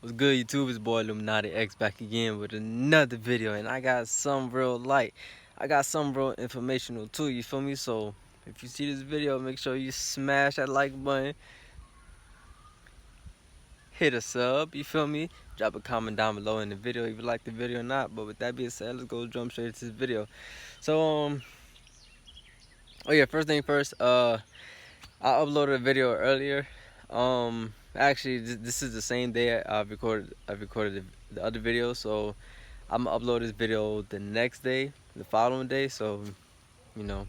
What's good, YouTube? It's boy Illuminati X back again with another video, and I got some real light. I got some real informational too. You feel me? So if you see this video, make sure you smash that like button, hit a sub. You feel me? Drop a comment down below in the video if you like the video or not. But with that being said, let's go jump straight into this video. So oh yeah, first thing first. I uploaded a video earlier. Actually, this is the same day I recorded the other video, so I'm gonna upload this video the next day, the following day. So, you know,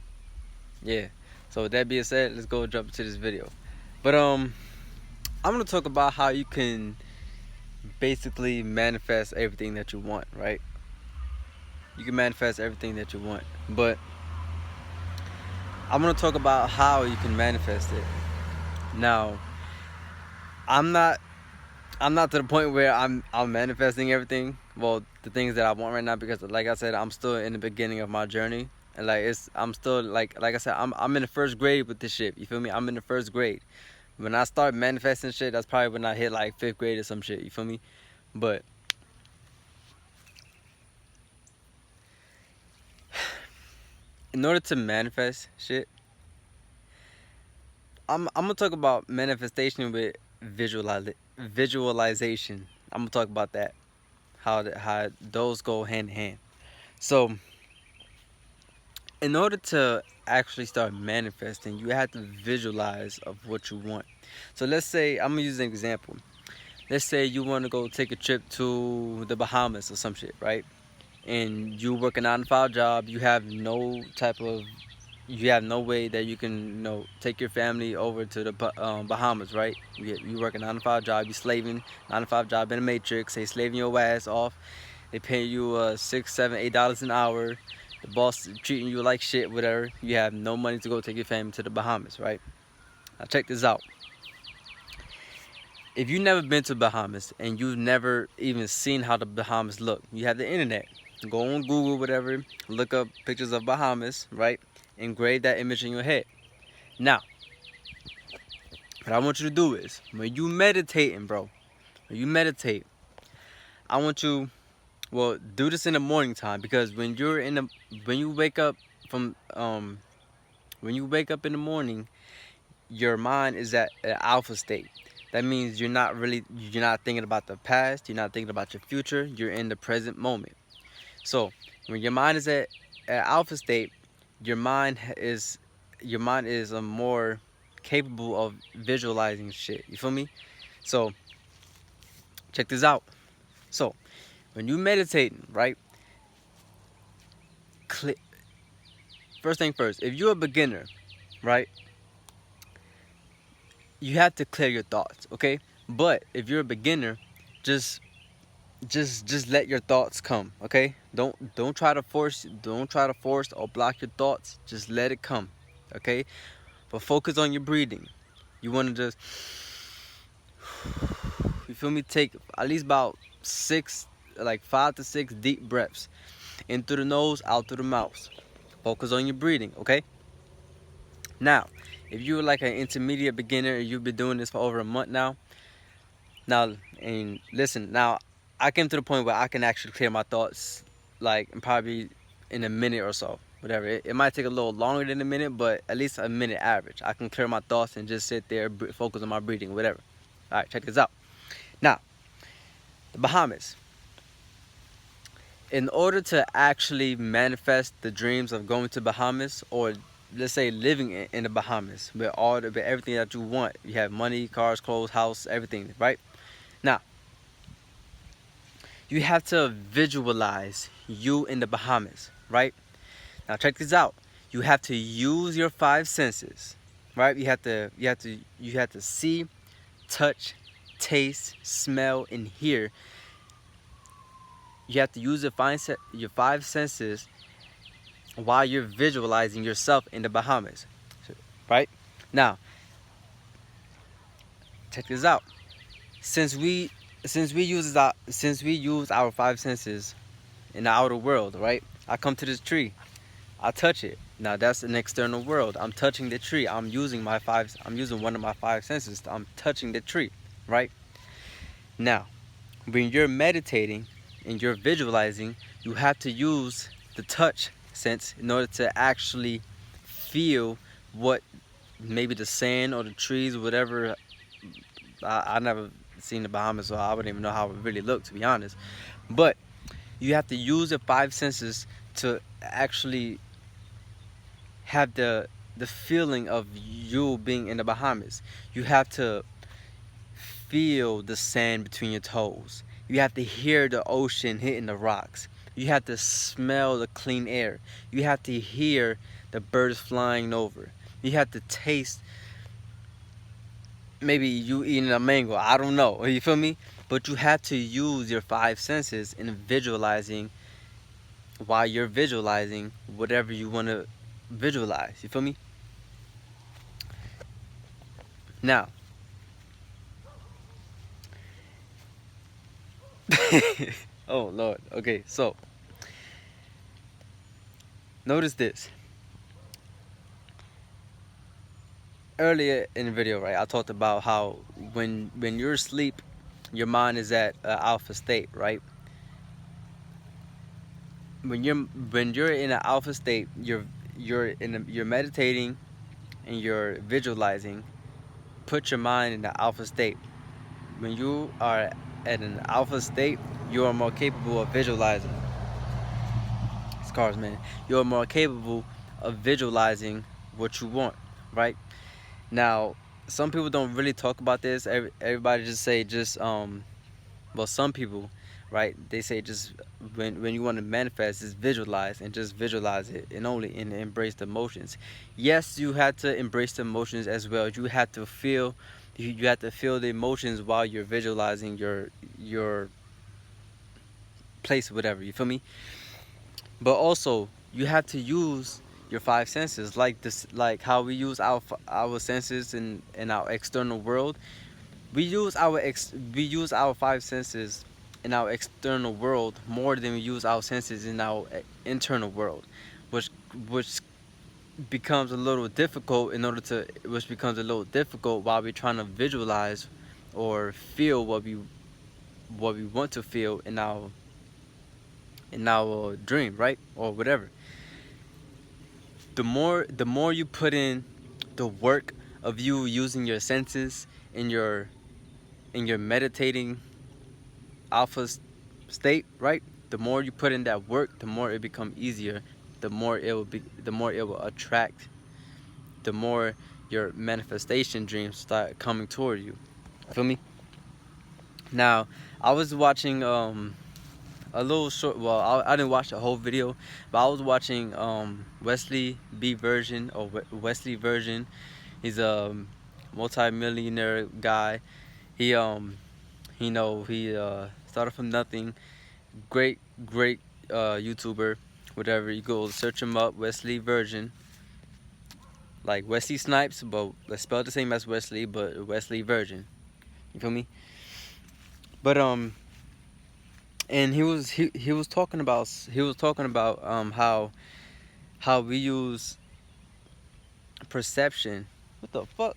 yeah. So with that being said, let's go jump into this video. But I'm gonna talk about how you can basically manifest everything that you want, right? You can manifest everything that you want, but I'm gonna talk about how you can manifest it. Now, I'm not I'm not to the point where I'm manifesting everything. Well, the things that I want right now, because like I said, I'm still in the beginning of my journey, and I'm still like I said, I'm in the first grade with this shit. You feel me? I'm in the first grade. When I start manifesting shit, that's probably when I hit like fifth grade or some shit. You feel me? But in order to manifest shit, I'm gonna talk about manifestation with visualization. I'm gonna talk about that, how those go hand in hand. So in order to actually start manifesting, you have to visualize of what you want. So let's say, I'm gonna use an example. Let's say you want to go take a trip to the Bahamas or some shit, right? And you work a 9 to 5 job. You have no way that you can, take your family over to the Bahamas, right? You work a 9 to 5 job. You slaving 9 to 5 job in the matrix. They slaving your ass off. They pay you $6, $7, $8 an hour. The boss treating you like shit, whatever. You have no money to go take your family to the Bahamas, right? Now check this out. If you've never been to Bahamas and you've never even seen how the Bahamas look, you have the internet. Go on Google, whatever, look up pictures of Bahamas, right? Engrave that image in your head. Now, what I want you to do is, when you meditating, bro, when you meditate, I want you, well, do this in the morning time, because when you wake up from when you wake up in the morning, your mind is at an alpha state. That means you're not thinking about the past, you're not thinking about your future, you're in the present moment. So when your mind is at an alpha state, your mind is more capable of visualizing shit. You feel me? So check this out. So when you meditating, right? First thing first, if you're a beginner, right, you have to clear your thoughts, okay? But if you're a beginner, just let your thoughts come, okay? Don't try to force or block your thoughts. Just let it come, okay? But focus on your breathing. You want to just, you feel me, take at least about 5 to 6 deep breaths in through the nose, out through the mouth. Focus on your breathing, okay? Now, if you're like an intermediate beginner and you've been doing this for over a month now, and listen, now I came to the point where I can actually clear my thoughts, like probably in a minute or so, whatever. It might take a little longer than a minute, but at least a minute average. I can clear my thoughts and just sit there, focus on my breathing, whatever. All right, check this out. Now, the Bahamas. In order to actually manifest the dreams of going to Bahamas, or let's say living in the Bahamas with everything that you want, you have money, cars, clothes, house, everything, right? Now, you have to visualize you in the Bahamas, right? Now check this out. You have to use your 5 senses, right? You have to see, touch, taste, smell, and hear. You have to use your 5 senses while you're visualizing yourself in the Bahamas, right? Now, check this out. Since we use our 5 senses in the outer world, right? I come to this tree, I touch it. Now that's an external world. I'm touching the tree. I'm using one of my 5 senses. I'm touching the tree, right? Now, when you're meditating and you're visualizing, you have to use the touch sense in order to actually feel what maybe the sand or the trees, whatever. I never seen the Bahamas, so I wouldn't even know how it really looked, to be honest. But you have to use the five senses to actually have the feeling of you being in the Bahamas. You have to feel the sand between your toes. You have to hear the ocean hitting the rocks. You have to smell the clean air. You have to hear the birds flying over. You have to taste maybe you eating a mango. I don't know. You feel me? But you have to use your five senses in visualizing while you're visualizing whatever you want to visualize. You feel me? Now, oh Lord. Okay, so notice this. Earlier in the video, right, I talked about how when you're asleep, your mind is at alpha state, right? When you're in an alpha state, you're meditating and you're visualizing. Put your mind in the alpha state. When you are at an alpha state, you are more capable of visualizing. It's cars, man. You're more capable of visualizing what you want, right? Now, some people don't really talk about this. Everybody just say well, some people, right? They say just when you want to manifest, just visualize and just visualize it and only and embrace the emotions. Yes, you have to embrace the emotions as well. You have to feel, you have to feel the emotions while you're visualizing your place, whatever. You feel me? But also, you have to use your five senses, like this, like how we use our senses in our external world. We use our five senses in our external world more than we use our senses in our internal world, which which becomes a little difficult in order to which becomes a little difficult while we're trying to visualize or feel what we want to feel in our dream, right, or whatever. The more you put in the work of you using your senses in your meditating alpha state, right? The more you put in that work, the more it become easier. The more it will attract. The more your manifestation dreams start coming toward you. Feel me? Now, I was watching a little short. Well, I didn't watch the whole video, but I was watching Wesley B version or Wesley version. He's a multi-millionaire guy. He he started from nothing. Great YouTuber. Whatever, you go search him up. Wesley version, like Wesley Snipes, but let's spell it the same as Wesley, but Wesley version. You feel me? But and he was talking about how we use perception. What the fuck?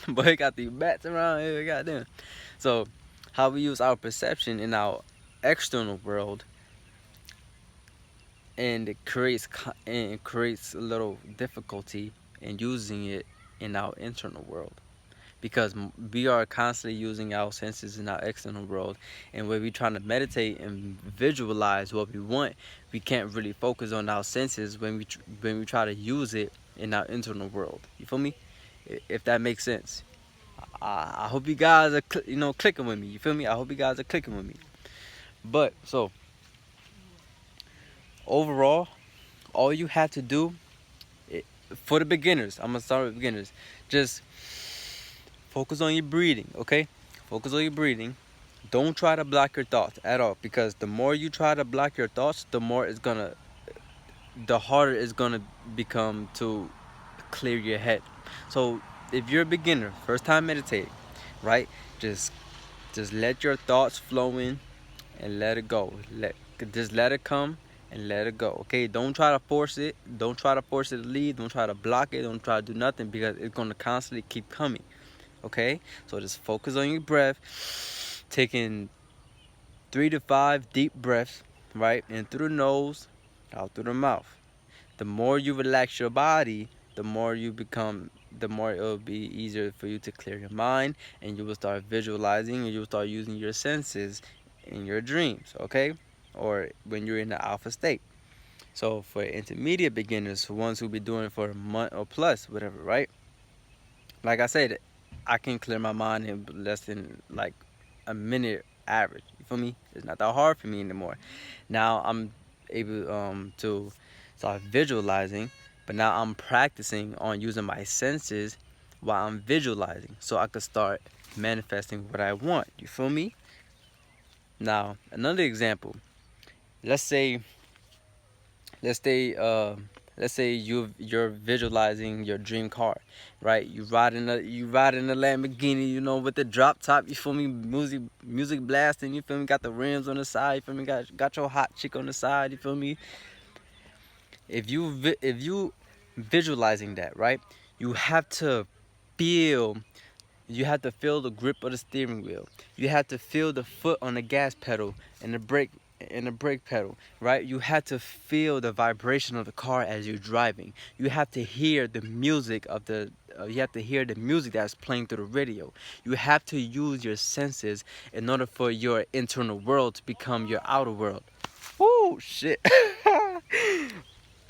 Boy, got these bats around here, goddamn. So, how we use our perception in our external world, and it creates a little difficulty in using it in our internal world, because we are constantly using our senses in our external world, and when we're trying to meditate and visualize what we want, we can't really focus on our senses when we try to use it in our internal world. You feel me? If that makes sense. I hope you guys are clicking with me. You feel me? I hope you guys are clicking with me. But so overall, all you have to do, for the beginners, I'm gonna start with beginners, just focus on your breathing. Okay, focus on your breathing. Don't try to block your thoughts at all, because the more you try to block your thoughts, the harder it's gonna become to clear your head. So if you're a beginner, first time meditating, right, just let your thoughts flow in and let it go. Just let it come and let it go. Okay, don't try to force it. Don't try to force it to leave. Don't try to block it. Don't try to do nothing, because it's gonna constantly keep coming. Okay, so just focus on your breath, taking 3 to 5 deep breaths, right? In through the nose, out through the mouth. The more you relax your body, the more it will be easier for you to clear your mind, and you will start visualizing, and you will start using your senses in your dreams, okay? Or when you're in the alpha state. So for intermediate beginners, for ones who be doing it for a month or plus, whatever, right? Like I said, I can clear my mind in less than like a minute average. You feel me? It's not that hard for me anymore. Now I'm able to start visualizing, but now I'm practicing on using my senses while I'm visualizing, so I could start manifesting what I want. You feel me? Now another example. Let's say let's say uh let's say you're visualizing your dream car, right? You ride in a Lamborghini, you know, with the drop top, you feel me, music blasting, you feel me, got the rims on the side, you feel me, got your hot chick on the side, you feel me. If you visualizing that, right, you have to feel you have to feel the grip of the steering wheel. You have to feel the foot on the gas pedal and the brake pedal, right? You have to feel the vibration of the car as you're driving. You have to hear the music of you have to hear the music that's playing through the radio. You have to use your senses in order for your internal world to become your outer world. Woo, shit.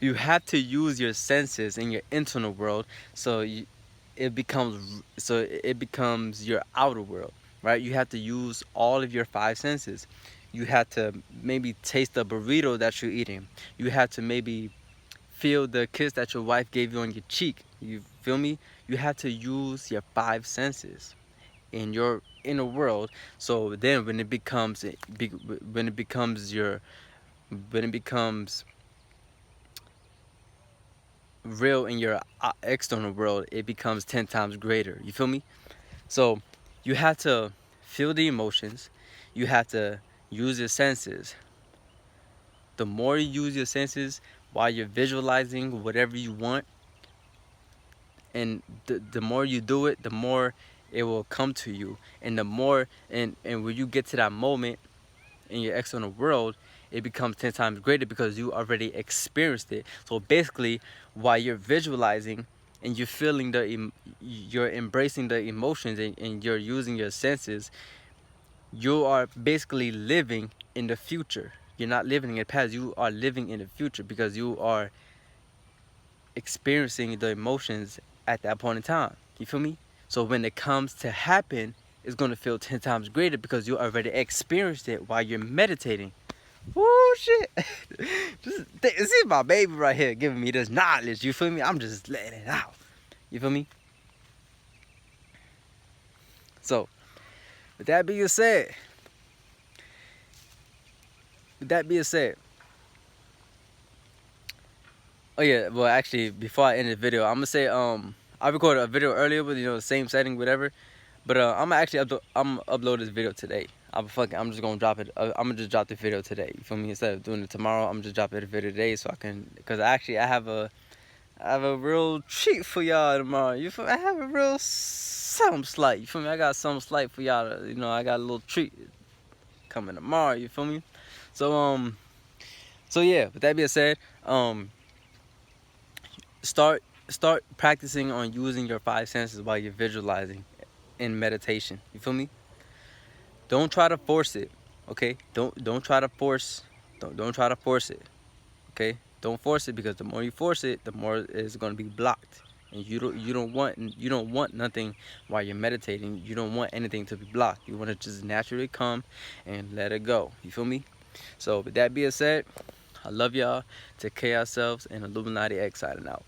You have to use your senses in your internal world, so it becomes your outer world, right? You have to use all of your five senses. You have to maybe taste the burrito that you're eating. You have to maybe feel the kiss that your wife gave you on your cheek. You feel me? You have to use your five senses in your inner world. So then when it becomes real in your external world, it becomes 10 times greater. You feel me? So you have to feel the emotions. You have to use your senses. The more you use your senses while you're visualizing whatever you want, and the more you do it, the more it will come to you. And the more, and when you get to that moment in your external world, it becomes 10 times greater because you already experienced it. So basically, while you're visualizing and you're feeling you're embracing the emotions, and you're using your senses, you are basically living in the future. You're not living in the past, you are living in the future, because you are experiencing the emotions at that point in time. You feel me? So when it comes to happen, it's going to feel 10 times greater because you already experienced it while you're meditating. Woo, shit. This is my baby right here giving me this knowledge. You feel me? I'm just letting it out. You feel me? So, with that being said, oh yeah, well actually, before I end the video, I'm gonna say I recorded a video earlier with, you know, the same setting, whatever. But I'm gonna upload this video today. I'm just gonna drop it. I'm gonna just drop the video today. You feel me? Instead of doing it tomorrow, I'm just dropping the video today so I can. Cause actually, I have a real treat for y'all tomorrow. You feel me? I have a real something slight. You feel me? I got something slight for y'all. You know, I got a little treat coming tomorrow. You feel me? So yeah. With that being said, start practicing on using your five senses while you're visualizing in meditation. You feel me? Don't try to force it, okay? Don't try to force it, okay? Don't force it, because the more you force it, the more it's going to be blocked. And you don't want nothing while you're meditating. You don't want anything to be blocked. You want to just naturally come and let it go. You feel me? So with that being said, I love y'all. Take care of yourselves, and Illuminati X signing out.